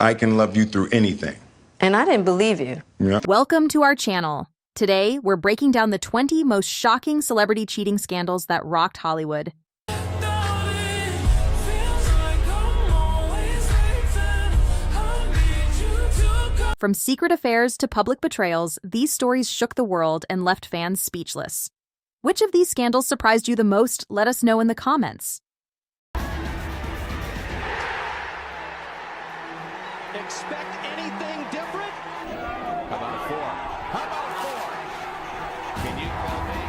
I can love you through anything. And I didn't believe you. Yeah. Welcome to our channel. Today, we're breaking down the 20 most shocking celebrity cheating scandals that rocked Hollywood. From secret affairs to public betrayals, these stories shook the world and left fans speechless. Which of these scandals surprised you the most? Let us know in the comments. Expect anything different? How about a 4? How about a 4? Can you call me?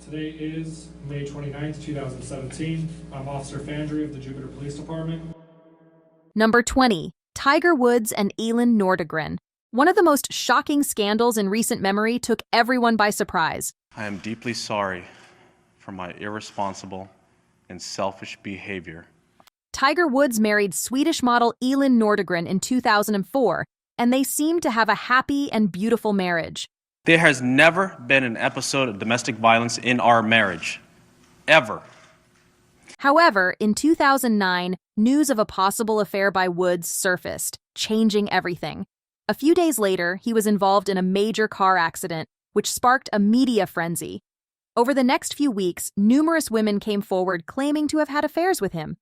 Today is May 29th, 2017. I'm Officer Fandry of the Jupiter Police Department. Number 20. Tiger Woods and Elin Nordegren. One of the most shocking scandals in recent memory took everyone by surprise. I am deeply sorry for my irresponsible and selfish behavior. Tiger Woods married Swedish model Elin Nordegren in 2004, and they seemed to have a happy and beautiful marriage. There has never been an episode of domestic violence in our marriage. Ever. However, in 2009, news of a possible affair by Woods surfaced, changing everything. A few days later, he was involved in a major car accident, which sparked a media frenzy. Over the next few weeks, numerous women came forward claiming to have had affairs with him.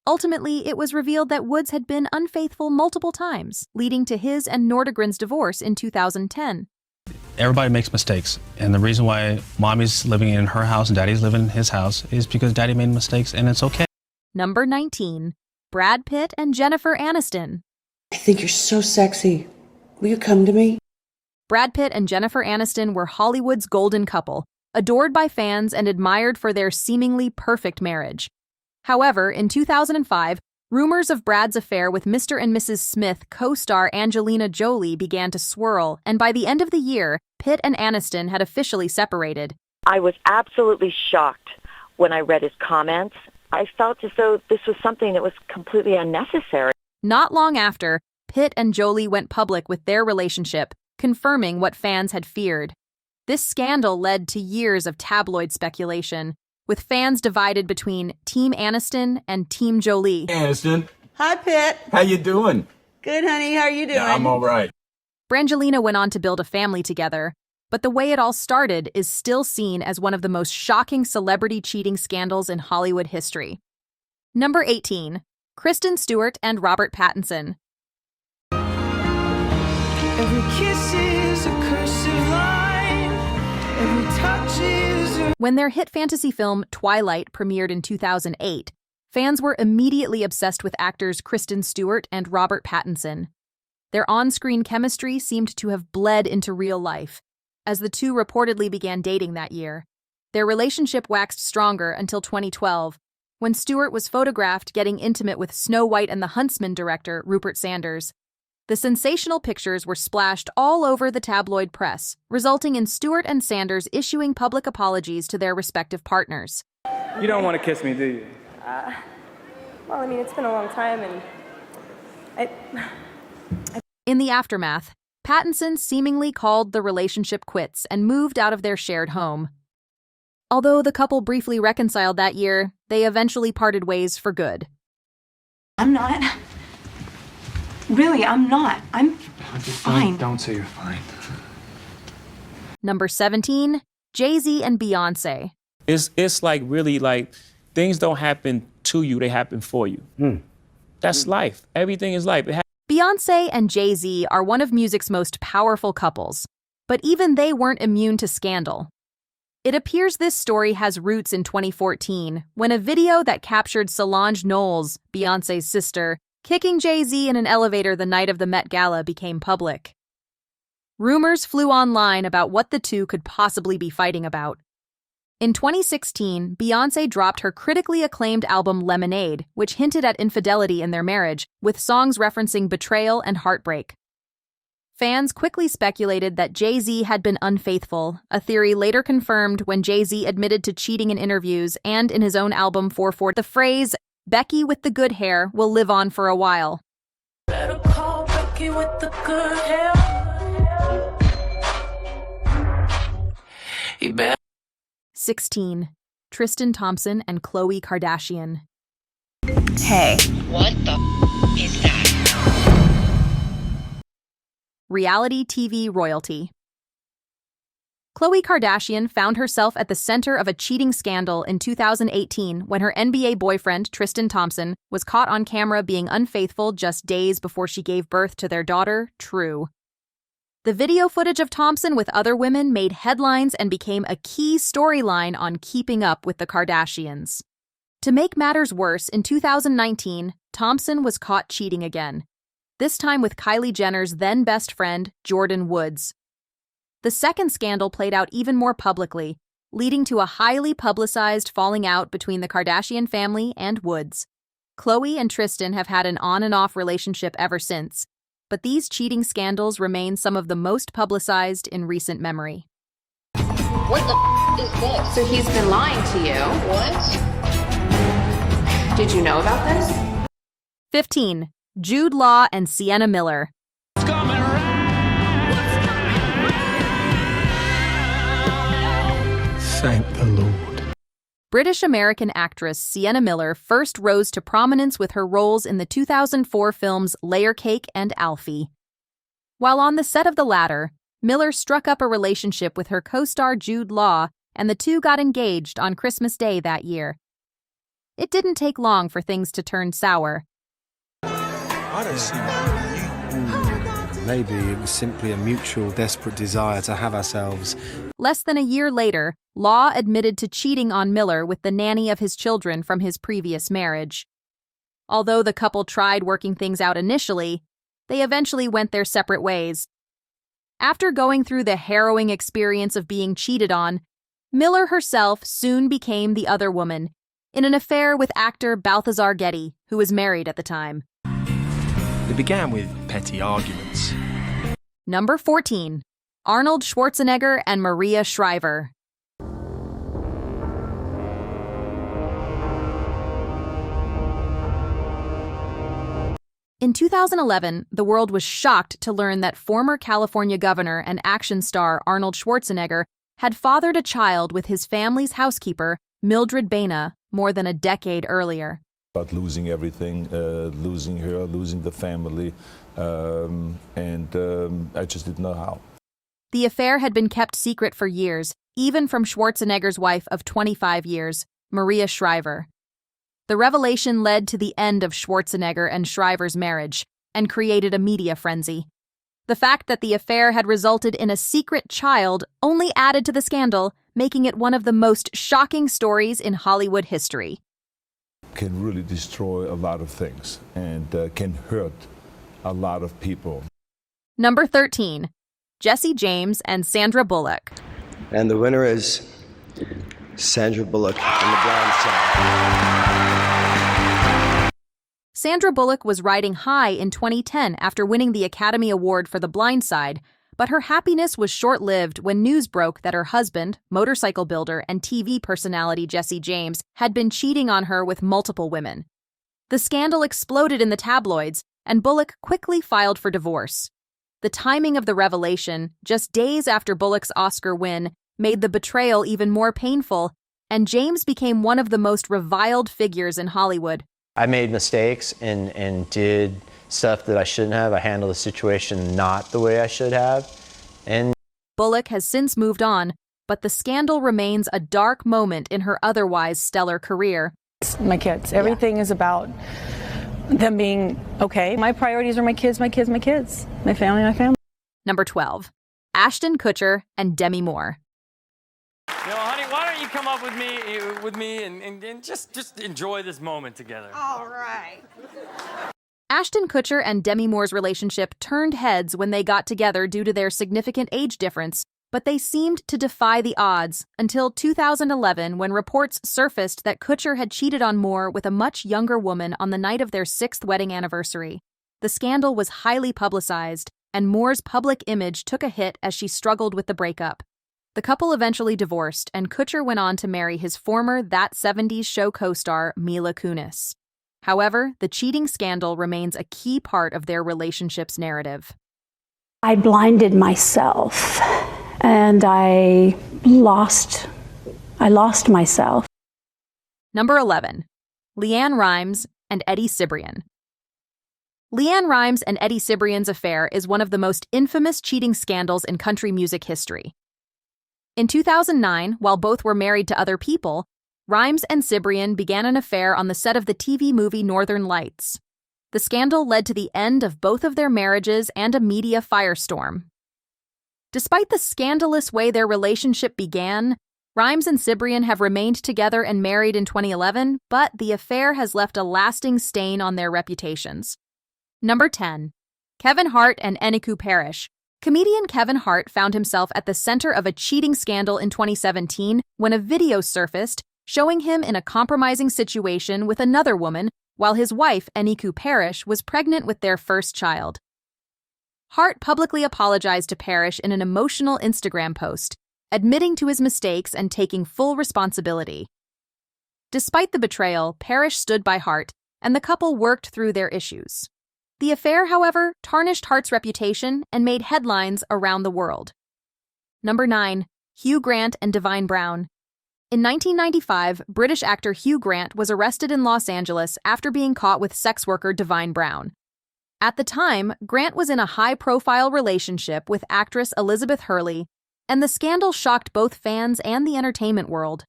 Ultimately, it was revealed that Woods had been unfaithful multiple times, leading to his and Nordegren's divorce in 2010. Everybody makes mistakes, and the reason why mommy's living in her house and daddy's living in his house is because daddy made mistakes, and it's okay. Number 19. Brad Pitt and Jennifer Aniston. I think you're so sexy. Will you come to me? Brad Pitt and Jennifer Aniston were Hollywood's golden couple, adored by fans and admired for their seemingly perfect marriage. However, in 2005, rumors of Brad's affair with Mr. and Mrs. Smith co-star Angelina Jolie began to swirl, and by the end of the year, Pitt and Aniston had officially separated. I was absolutely shocked when I read his comments. I felt as though this was something that was completely unnecessary. Not long after, Pitt and Jolie went public with their relationship, confirming what fans had feared. This scandal led to years of tabloid speculation, with fans divided between Team Aniston and Team Jolie. Aniston. Hi, Pitt. How you doing? Good, honey. How are you doing? Yeah, I'm all right. Brangelina went on to build a family together, but the way it all started is still seen as one of the most shocking celebrity cheating scandals in Hollywood history. Number 18. Kristen Stewart and Robert Pattinson. Every kiss is a cursive line. Every touch is a... When their hit fantasy film Twilight premiered in 2008, fans were immediately obsessed with actors Kristen Stewart and Robert Pattinson. Their on-screen chemistry seemed to have bled into real life, as the two reportedly began dating that year. Their relationship waxed stronger until 2012, when Stewart was photographed getting intimate with Snow White and the Huntsman director Rupert Sanders. The sensational pictures were splashed all over the tabloid press, resulting in Stewart and Sanders issuing public apologies to their respective partners. You don't want to kiss me, do you? Well, I mean, it's been a long time, and In the aftermath, Pattinson seemingly called the relationship quits and moved out of their shared home. Although the couple briefly reconciled that year, they eventually parted ways for good. I'm not. Really, I'm not. I'm fine. Don't say you're fine. Number 17. Jay-Z and Beyoncé. It's like really like things don't happen to you, they happen for you. That's life. Everything is life. Beyoncé and Jay-Z are one of music's most powerful couples, but even they weren't immune to scandal. It appears this story has roots in 2014, when a video that captured Solange Knowles, Beyoncé's sister, kicking Jay-Z in an elevator the night of the Met Gala became public. Rumors flew online about what the two could possibly be fighting about. In 2016, Beyoncé dropped her critically acclaimed album Lemonade, which hinted at infidelity in their marriage, with songs referencing betrayal and heartbreak. Fans quickly speculated that Jay-Z had been unfaithful, a theory later confirmed when Jay-Z admitted to cheating in interviews and in his own album 440. The phrase, "Becky with the good hair" will live on for a while. Better call Becky with the good hair. 16. Tristan Thompson and Khloe Kardashian. Hey. What the is that? Reality TV royalty. Khloe Kardashian found herself at the center of a cheating scandal in 2018 when her NBA boyfriend, Tristan Thompson, was caught on camera being unfaithful just days before she gave birth to their daughter, True. The video footage of Thompson with other women made headlines and became a key storyline on Keeping Up with the Kardashians. To make matters worse, in 2019, Thompson was caught cheating again, this time with Kylie Jenner's then best friend, Jordyn Woods. The second scandal played out even more publicly, leading to a highly publicized falling out between the Kardashian family and Woods. Khloe and Tristan have had an on-and-off relationship ever since, but these cheating scandals remain some of the most publicized in recent memory. What the is this? So he's been lying to you. What? Did you know about this? 15. Jude Law and Sienna Miller. Thank the Lord. British-American actress Sienna Miller first rose to prominence with her roles in the 2004 films Layer Cake and Alfie. While on the set of the latter, Miller struck up a relationship with her co-star Jude Law, and the two got engaged on Christmas Day that year. It didn't take long for things to turn sour. Maybe it was simply a mutual, desperate desire to have ourselves. Less than a year later, Law admitted to cheating on Miller with the nanny of his children from his previous marriage. Although the couple tried working things out initially, they eventually went their separate ways. After going through the harrowing experience of being cheated on, Miller herself soon became the other woman, in an affair with actor Balthazar Getty, who was married at the time. It began with petty arguments. Number 14. Arnold Schwarzenegger and Maria Shriver. In 2011, the world was shocked to learn that former California governor and action star Arnold Schwarzenegger had fathered a child with his family's housekeeper, Mildred Baina, more than a decade earlier. About losing everything, losing her, losing the family, and I just didn't know how. The affair had been kept secret for years, even from Schwarzenegger's wife of 25 years, Maria Shriver. The revelation led to the end of Schwarzenegger and Shriver's marriage and created a media frenzy. The fact that the affair had resulted in a secret child only added to the scandal, making it one of the most shocking stories in Hollywood history. Can really destroy a lot of things and can hurt a lot of people. Number 13. Jesse James and Sandra Bullock. And the winner is Sandra Bullock on The Blind Side. Sandra Bullock was riding high in 2010 after winning the Academy Award for The Blind Side, but her happiness was short-lived when news broke that her husband, motorcycle builder and TV personality Jesse James, had been cheating on her with multiple women. The scandal exploded in the tabloids, and Bullock quickly filed for divorce. The timing of the revelation, just days after Bullock's Oscar win, made the betrayal even more painful, and James became one of the most reviled figures in Hollywood. I made mistakes and did stuff that I shouldn't have. I handled the situation not the way I should have. And Bullock has since moved on, but the scandal remains a dark moment in her otherwise stellar career. My kids. Everything is about them being okay. My priorities are my kids, my kids, my kids. My family, my family. Number 12. Ashton Kutcher and Demi Moore. You know, honey, why don't you come up with me and just enjoy this moment together? All right. Ashton Kutcher and Demi Moore's relationship turned heads when they got together due to their significant age difference, but they seemed to defy the odds until 2011 when reports surfaced that Kutcher had cheated on Moore with a much younger woman on the night of their 6th wedding anniversary. The scandal was highly publicized, and Moore's public image took a hit as she struggled with the breakup. The couple eventually divorced, and Kutcher went on to marry his former That 70s Show co-star Mila Kunis. However, the cheating scandal remains a key part of their relationship's narrative. I blinded myself, and I lost myself. Number 11. LeAnn Rimes and Eddie Cibrian. LeAnn Rimes and Eddie Cibrian's affair is one of the most infamous cheating scandals in country music history. In 2009, while both were married to other people, Rimes and Cibrian began an affair on the set of the TV movie Northern Lights. The scandal led to the end of both of their marriages and a media firestorm. Despite the scandalous way their relationship began, Rimes and Cibrian have remained together and married in 2011, but the affair has left a lasting stain on their reputations. Number 10. Kevin Hart and Eniku Parrish. Comedian Kevin Hart found himself at the center of a cheating scandal in 2017 when a video surfaced showing him in a compromising situation with another woman while his wife, Eniku Parrish, was pregnant with their first child. Hart publicly apologized to Parrish in an emotional Instagram post, admitting to his mistakes and taking full responsibility. Despite the betrayal, Parrish stood by Hart, and the couple worked through their issues. The affair, however, tarnished Hart's reputation and made headlines around the world. Number 9. Hugh Grant and Divine Brown. In 1995, British actor Hugh Grant was arrested in Los Angeles after being caught with sex worker Divine Brown. At the time, Grant was in a high-profile relationship with actress Elizabeth Hurley, and the scandal shocked both fans and the entertainment world.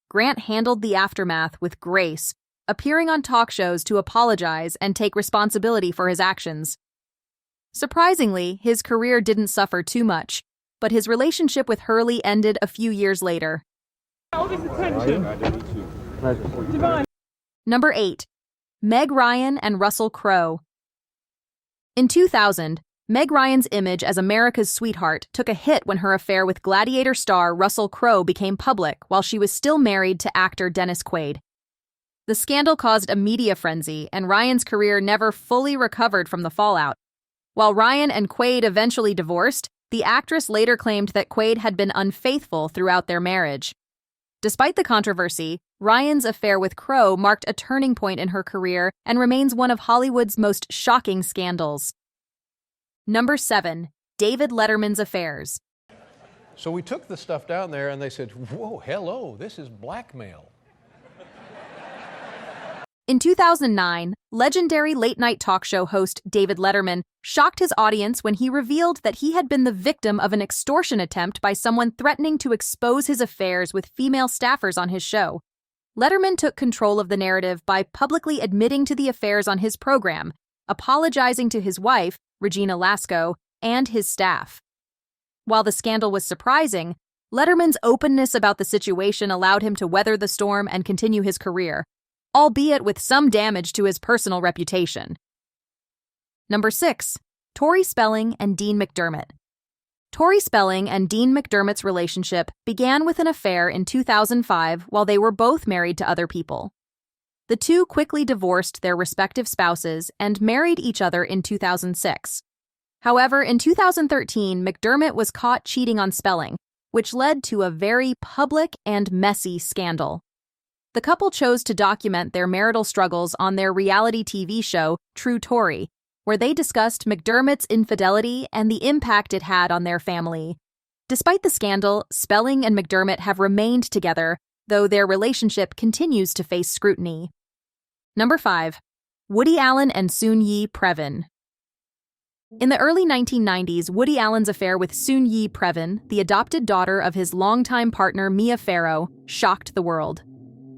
Grant handled the aftermath with grace, appearing on talk shows to apologize and take responsibility for his actions. Surprisingly, his career didn't suffer too much, but his relationship with Hurley ended a few years later. Number 8. Meg Ryan and Russell Crowe. In 2000, Meg Ryan's image as America's sweetheart took a hit when her affair with Gladiator star Russell Crowe became public while she was still married to actor Dennis Quaid. The scandal caused a media frenzy, and Ryan's career never fully recovered from the fallout. While Ryan and Quaid eventually divorced, the actress later claimed that Quaid had been unfaithful throughout their marriage. Despite the controversy, Ryan's affair with Crowe marked a turning point in her career and remains one of Hollywood's most shocking scandals. Number 7. David Letterman's affairs. So we took the stuff down there and they said, whoa, hello, this is blackmail. In 2009, legendary late-night talk show host David Letterman shocked his audience when he revealed that he had been the victim of an extortion attempt by someone threatening to expose his affairs with female staffers on his show. Letterman took control of the narrative by publicly admitting to the affairs on his program, apologizing to his wife, Regina Lasco, and his staff. While the scandal was surprising, Letterman's openness about the situation allowed him to weather the storm and continue his career, albeit with some damage to his personal reputation. Number 6. Tori Spelling and Dean McDermott. Tori Spelling and Dean McDermott's relationship began with an affair in 2005 while they were both married to other people. The two quickly divorced their respective spouses and married each other in 2006. However, in 2013, McDermott was caught cheating on Spelling, which led to a very public and messy scandal. The couple chose to document their marital struggles on their reality TV show, True Tori, where they discussed McDermott's infidelity and the impact it had on their family. Despite the scandal, Spelling and McDermott have remained together, though their relationship continues to face scrutiny. Number 5. Woody Allen and Soon-Yi Prevan. In the early 1990s, Woody Allen's affair with Soon-Yi Prevan, the adopted daughter of his longtime partner Mia Farrow, shocked the world.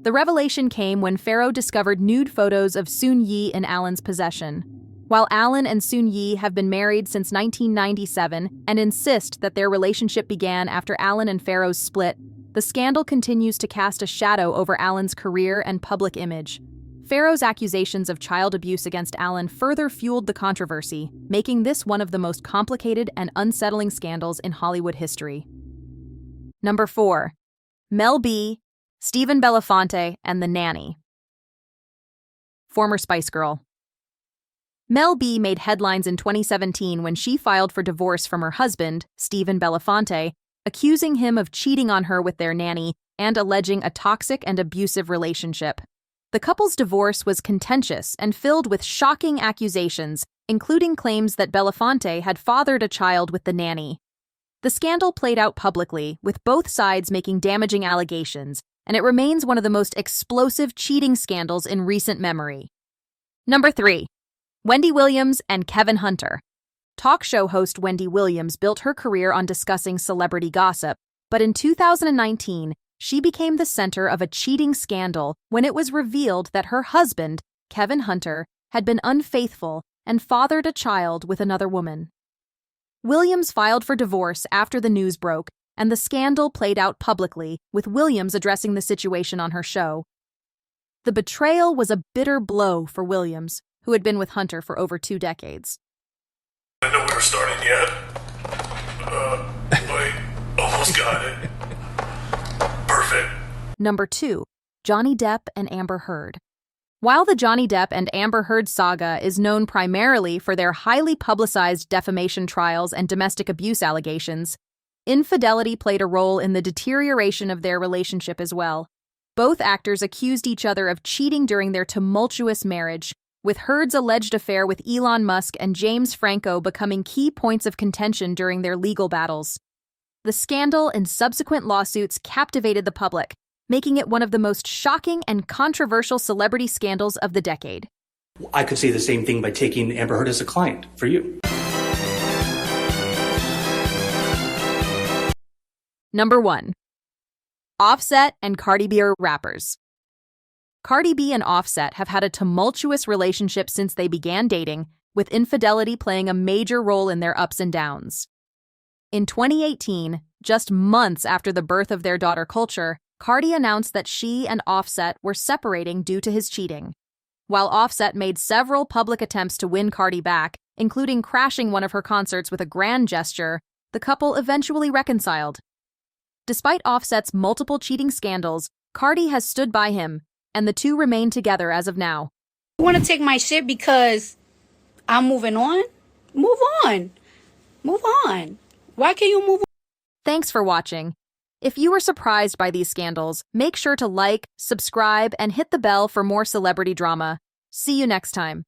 The revelation came when Farrow discovered nude photos of Soon-Yi in Allen's possession. While Allen and Soon-Yi have been married since 1997 and insist that their relationship began after Allen and Farrow's split, the scandal continues to cast a shadow over Allen's career and public image. Farrow's accusations of child abuse against Allen further fueled the controversy, making this one of the most complicated and unsettling scandals in Hollywood history. Number 4. Mel B, Stephen Belafonte, and the Nanny. Former Spice Girl. Mel B made headlines in 2017 when she filed for divorce from her husband, Stephen Belafonte, accusing him of cheating on her with their nanny and alleging a toxic and abusive relationship. The couple's divorce was contentious and filled with shocking accusations, including claims that Belafonte had fathered a child with the nanny. The scandal played out publicly, with both sides making damaging allegations, and it remains one of the most explosive cheating scandals in recent memory. Number 3. Wendy Williams and Kevin Hunter. Talk show host Wendy Williams built her career on discussing celebrity gossip, but in 2019, she became the center of a cheating scandal when it was revealed that her husband, Kevin Hunter, had been unfaithful and fathered a child with another woman. Williams filed for divorce after the news broke, and the scandal played out publicly, with Williams addressing the situation on her show. The betrayal was a bitter blow for Williams, who had been with Hunter for over 2 decades. I know we were starting yet. Wait, almost got it. Perfect. Number 2. Johnny Depp and Amber Heard. While the Johnny Depp and Amber Heard saga is known primarily for their highly publicized defamation trials and domestic abuse allegations, infidelity played a role in the deterioration of their relationship as well. Both actors accused each other of cheating during their tumultuous marriage, with Heard's alleged affair with Elon Musk and James Franco becoming key points of contention during their legal battles. The scandal and subsequent lawsuits captivated the public, making it one of the most shocking and controversial celebrity scandals of the decade. I could say the same thing by taking Amber Heard as a client for you. Number 1. Offset and Cardi B are rappers. Cardi B and Offset have had a tumultuous relationship since they began dating, with infidelity playing a major role in their ups and downs. In 2018, just months after the birth of their daughter Culture, Cardi announced that she and Offset were separating due to his cheating. While Offset made several public attempts to win Cardi back, including crashing one of her concerts with a grand gesture, the couple eventually reconciled. Despite Offset's multiple cheating scandals, Cardi has stood by him, and the two remain together as of now. You want to take my shit because I'm moving on? Move on. Move on. Why can't you move on? Thanks for watching. If you were surprised by these scandals, make sure to like, subscribe, and hit the bell for more celebrity drama. See you next time.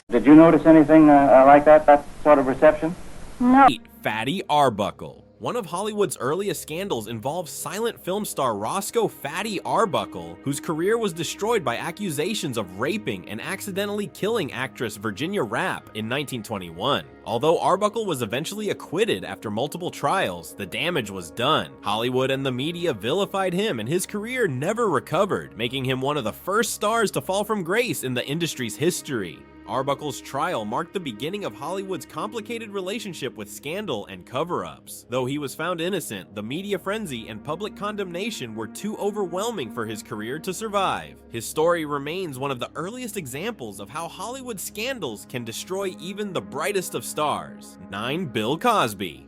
Did you notice anything like that sort of reception? No. Fatty Arbuckle. One of Hollywood's earliest scandals involves silent film star Roscoe Fatty Arbuckle, whose career was destroyed by accusations of raping and accidentally killing actress Virginia Rapp in 1921. Although Arbuckle was eventually acquitted after multiple trials, the damage was done. Hollywood and the media vilified him, and his career never recovered, making him one of the first stars to fall from grace in the industry's history. Arbuckle's trial marked the beginning of Hollywood's complicated relationship with scandal and cover-ups. Though he was found innocent, the media frenzy and public condemnation were too overwhelming for his career to survive. His story remains one of the earliest examples of how Hollywood scandals can destroy even the brightest of stars. 9. Bill Cosby.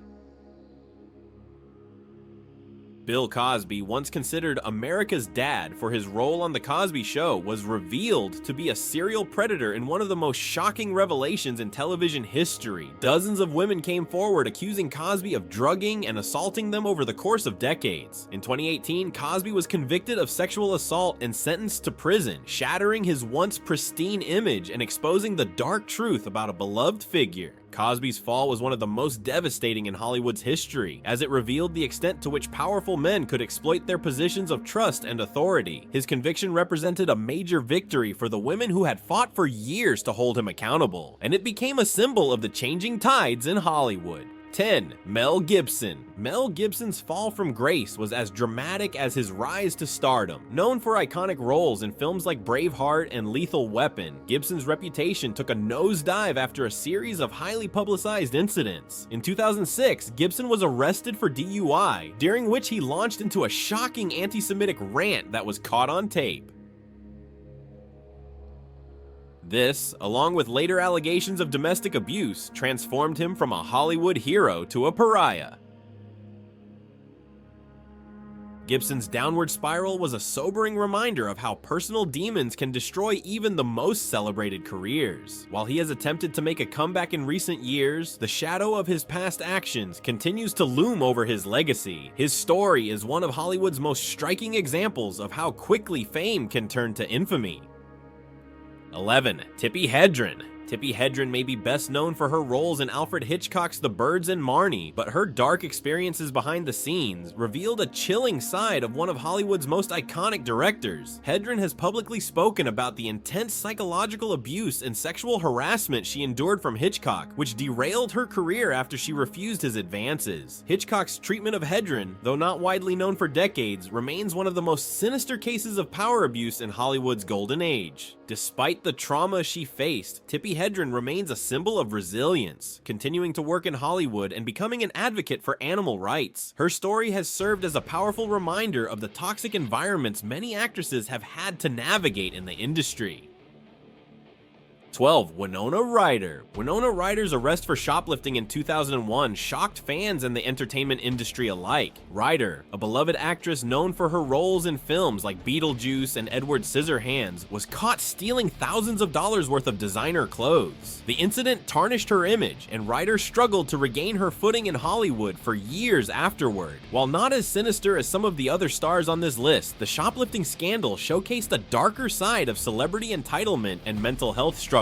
Bill Cosby, once considered America's dad for his role on The Cosby Show, was revealed to be a serial predator in one of the most shocking revelations in television history. Dozens of women came forward accusing Cosby of drugging and assaulting them over the course of decades. In 2018, Cosby was convicted of sexual assault and sentenced to prison, shattering his once pristine image and exposing the dark truth about a beloved figure. Cosby's fall was one of the most devastating in Hollywood's history, as it revealed the extent to which powerful men could exploit their positions of trust and authority. His conviction represented a major victory for the women who had fought for years to hold him accountable, and it became a symbol of the changing tides in Hollywood. 10. Mel Gibson. Mel Gibson's fall from grace was as dramatic as his rise to stardom. Known for iconic roles in films like Braveheart and Lethal Weapon, Gibson's reputation took a nosedive after a series of highly publicized incidents. In 2006, Gibson was arrested for DUI, during which he launched into a shocking anti-Semitic rant that was caught on tape. This, along with later allegations of domestic abuse, transformed him from a Hollywood hero to a pariah. Gibson's downward spiral was a sobering reminder of how personal demons can destroy even the most celebrated careers. While he has attempted to make a comeback in recent years, the shadow of his past actions continues to loom over his legacy. His story is one of Hollywood's most striking examples of how quickly fame can turn to infamy. 11. Tippi Hedren. Tippi Hedren may be best known for her roles in Alfred Hitchcock's The Birds and Marnie, but her dark experiences behind the scenes revealed a chilling side of one of Hollywood's most iconic directors. Hedren has publicly spoken about the intense psychological abuse and sexual harassment she endured from Hitchcock, which derailed her career after she refused his advances. Hitchcock's treatment of Hedren, though not widely known for decades, remains one of the most sinister cases of power abuse in Hollywood's golden age. Despite the trauma she faced, Tippi Hedren remains a symbol of resilience, continuing to work in Hollywood and becoming an advocate for animal rights. Her story has served as a powerful reminder of the toxic environments many actresses have had to navigate in the industry. 12. Winona Ryder. Winona Ryder's arrest for shoplifting in 2001 shocked fans and the entertainment industry alike. Ryder, a beloved actress known for her roles in films like Beetlejuice and Edward Scissorhands, was caught stealing thousands of dollars worth of designer clothes. The incident tarnished her image, and Ryder struggled to regain her footing in Hollywood for years afterward. While not as sinister as some of the other stars on this list, the shoplifting scandal showcased a darker side of celebrity entitlement and mental health struggles.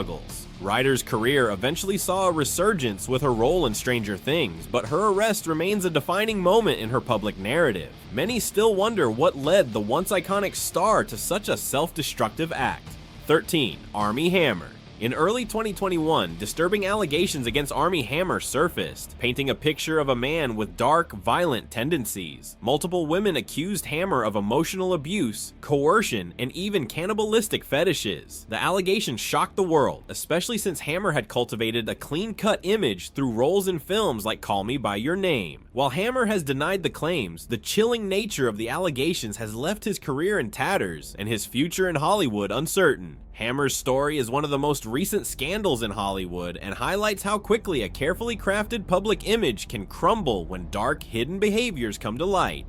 Ryder's career eventually saw a resurgence with her role in Stranger Things, but her arrest remains a defining moment in her public narrative. Many still wonder what led the once iconic star to such a self-destructive act. 13. Armie Hammer. In early 2021, disturbing allegations against Armie Hammer surfaced, painting a picture of a man with dark, violent tendencies. Multiple women accused Hammer of emotional abuse, coercion, and even cannibalistic fetishes. The allegations shocked the world, especially since Hammer had cultivated a clean-cut image through roles in films like Call Me By Your Name. While Hammer has denied the claims, the chilling nature of the allegations has left his career in tatters and his future in Hollywood uncertain. Hammer's story is one of the most recent scandals in Hollywood and highlights how quickly a carefully crafted public image can crumble when dark, hidden behaviors come to light.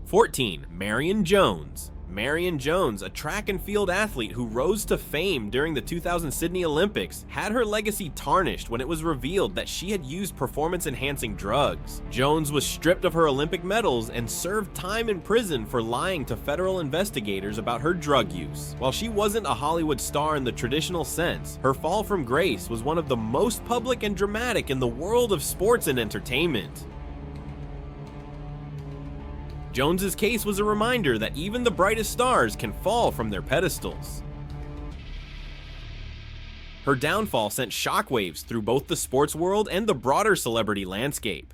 14. Marion Jones. Marion Jones, a track and field athlete who rose to fame during the 2000 Sydney Olympics, had her legacy tarnished when it was revealed that she had used performance-enhancing drugs. Jones was stripped of her Olympic medals and served time in prison for lying to federal investigators about her drug use. While she wasn't a Hollywood star in the traditional sense, her fall from grace was one of the most public and dramatic in the world of sports and entertainment. Jones's case was a reminder that even the brightest stars can fall from their pedestals. Her downfall sent shockwaves through both the sports world and the broader celebrity landscape.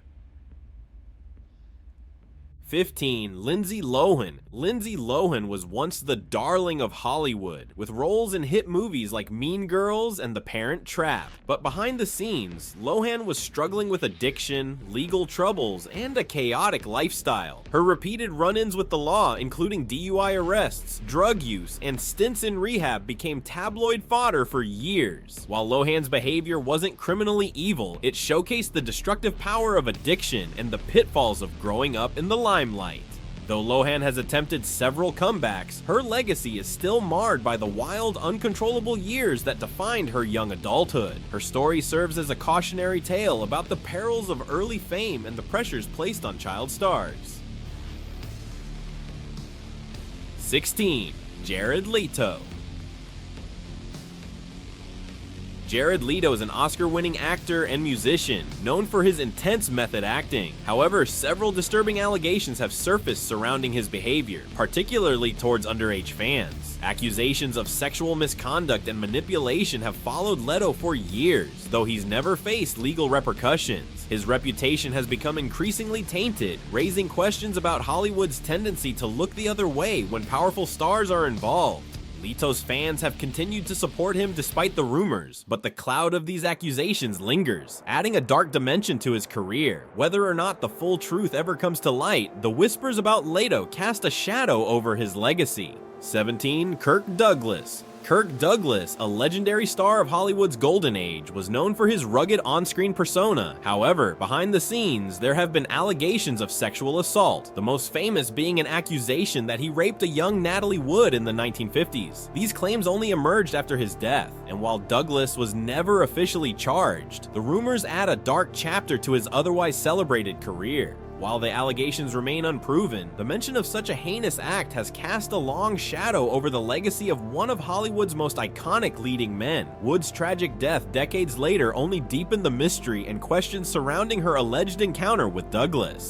15. Lindsay Lohan. Lindsay Lohan was once the darling of Hollywood, with roles in hit movies like Mean Girls and The Parent Trap. But behind the scenes, Lohan was struggling with addiction, legal troubles, and a chaotic lifestyle. Her repeated run-ins with the law, including DUI arrests, drug use, and stints in rehab, became tabloid fodder for years. While Lohan's behavior wasn't criminally evil, it showcased the destructive power of addiction and the pitfalls of growing up in the limelight. Though Lohan has attempted several comebacks, her legacy is still marred by the wild, uncontrollable years that defined her young adulthood. Her story serves as a cautionary tale about the perils of early fame and the pressures placed on child stars. 16. Jared Leto. Jared Leto is an Oscar-winning actor and musician, known for his intense method acting. However, several disturbing allegations have surfaced surrounding his behavior, particularly towards underage fans. Accusations of sexual misconduct and manipulation have followed Leto for years, though he's never faced legal repercussions. His reputation has become increasingly tainted, raising questions about Hollywood's tendency to look the other way when powerful stars are involved. Leto's fans have continued to support him despite the rumors, but the cloud of these accusations lingers, adding a dark dimension to his career. Whether or not the full truth ever comes to light, the whispers about Leto cast a shadow over his legacy. 17. Kirk Douglas. Kirk Douglas, a legendary star of Hollywood's golden age, was known for his rugged on-screen persona. However, behind the scenes, there have been allegations of sexual assault, the most famous being an accusation that he raped a young Natalie Wood in the 1950s. These claims only emerged after his death, and while Douglas was never officially charged, the rumors add a dark chapter to his otherwise celebrated career. While the allegations remain unproven, the mention of such a heinous act has cast a long shadow over the legacy of one of Hollywood's most iconic leading men. Wood's tragic death decades later only deepened the mystery and questions surrounding her alleged encounter with Douglas.